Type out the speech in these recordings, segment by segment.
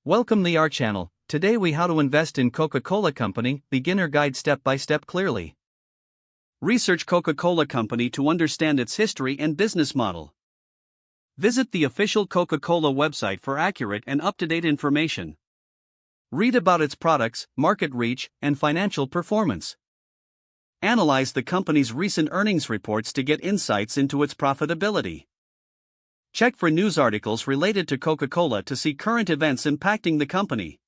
Welcome to our channel. Today we how to invest in Coca-Cola Company, beginner guide step by step clearly. Research Coca-Cola Company to understand its history and business model. Visit the official Coca-Cola website for accurate and up-to-date information. Read about its products, market reach, and financial performance. Analyze the company's recent earnings reports to get insights into its profitability. Check for news articles related to Coca-Cola to see current events impacting the company.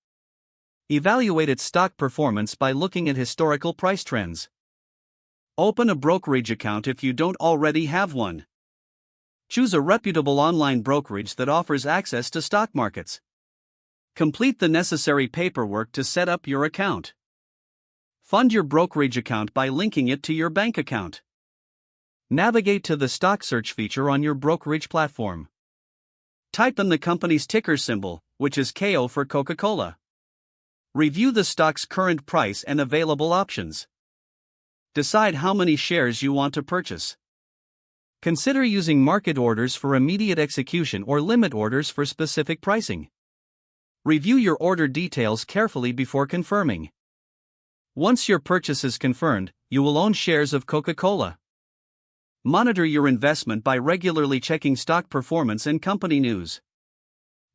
Evaluate its stock performance by looking at historical price trends. Open a brokerage account if you don't already have one. Choose a reputable online brokerage that offers access to stock markets. Complete the necessary paperwork to set up your account. Fund your brokerage account by linking it to your bank account. Navigate to the stock search feature on your brokerage platform. Type in the company's ticker symbol, which is KO for Coca-Cola. Review the stock's current price and available options. Decide how many shares you want to purchase. Consider using market orders for immediate execution or limit orders for specific pricing. Review your order details carefully before confirming. Once your purchase is confirmed, you will own shares of Coca-Cola. Monitor your investment by regularly checking stock performance and company news.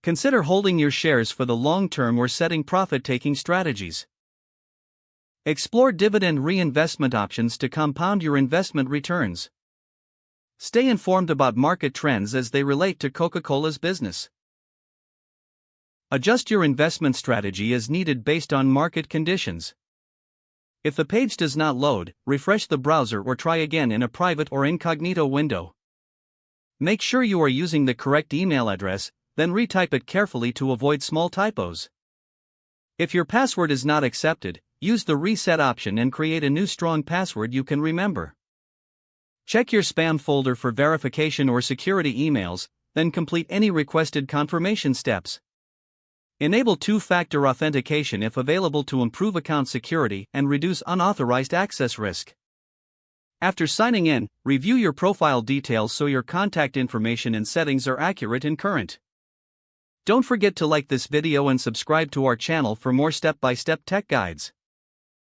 Consider holding your shares for the long term or setting profit-taking strategies. Explore dividend reinvestment options to compound your investment returns. Stay informed about market trends as they relate to Coca-Cola's business. Adjust your investment strategy as needed based on market conditions. If the page does not load, refresh the browser or try again in a private or incognito window. Make sure you are using the correct email address, then retype it carefully to avoid small typos. If your password is not accepted, use the reset option and create a new strong password you can remember. Check your spam folder for verification or security emails, then complete any requested confirmation steps. Enable two-factor authentication if available to improve account security and reduce unauthorized access risk. After signing in, review your profile details so your contact information and settings are accurate and current. Don't forget to like this video and subscribe to our channel for more step-by-step tech guides.